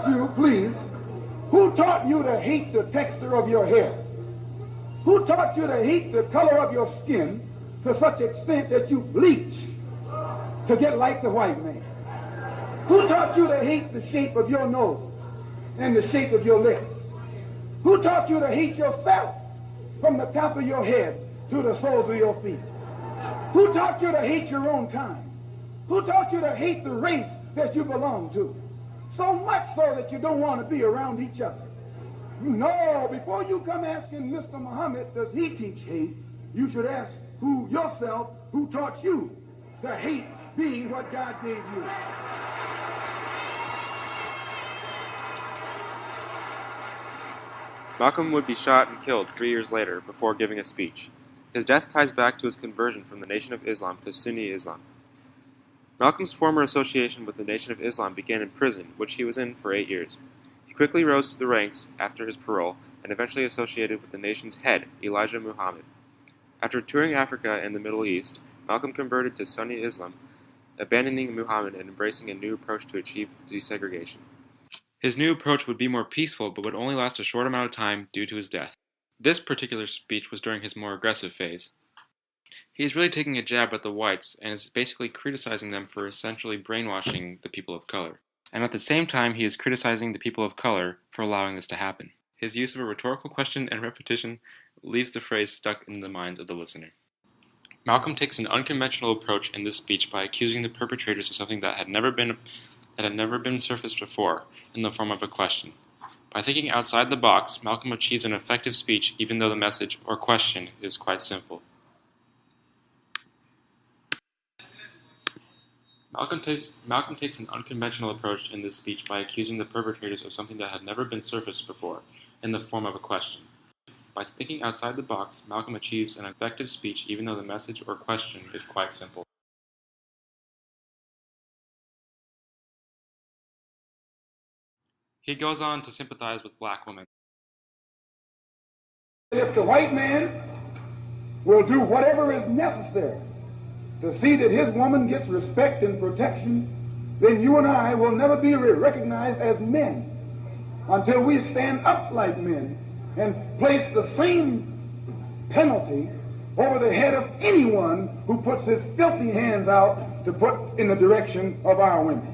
taught you, please, who taught you to hate the texture of your hair? Who taught you to hate the color of your skin to such extent that you bleach to get like the white man? Who taught you to hate the shape of your nose and the shape of your lips? Who taught you to hate yourself from the top of your head to the soles of your feet? Who taught you to hate your own kind? Who taught you to hate the race that you belong to? So much so that you don't want to be around each other. No, before you come asking Mr. Muhammad, does he teach hate, you should ask yourself, who taught you to hate being what God gave you? Malcolm would be shot and killed 3 years later before giving a speech. His death ties back to his conversion from the Nation of Islam to Sunni Islam. Malcolm's former association with the Nation of Islam began in prison, which he was in for 8 years. He quickly rose through the ranks after his parole and eventually associated with the nation's head, Elijah Muhammad. After touring Africa and the Middle East, Malcolm converted to Sunni Islam, abandoning Muhammad and embracing a new approach to achieve desegregation. His new approach would be more peaceful, but would only last a short amount of time due to his death. This particular speech was during his more aggressive phase. He is really taking a jab at the whites and is basically criticizing them for essentially brainwashing the people of color. And at the same time, he is criticizing the people of color for allowing this to happen. His use of a rhetorical question and repetition leaves the phrase stuck in the minds of the listener. Malcolm takes an unconventional approach in this speech by accusing the perpetrators of something that had never been surfaced before, in the form of a question. By thinking outside the box, Malcolm achieves an effective speech even though the message or question is quite simple. Malcolm takes an unconventional approach in this speech by accusing the perpetrators of something that had never been surfaced before, in the form of a question. By thinking outside the box, Malcolm achieves an effective speech even though the message or question is quite simple. He goes on to sympathize with black women. If the white man will do whatever is necessary to see that his woman gets respect and protection, then you and I will never be recognized as men until we stand up like men and place the same penalty over the head of anyone who puts his filthy hands out to put in the direction of our women.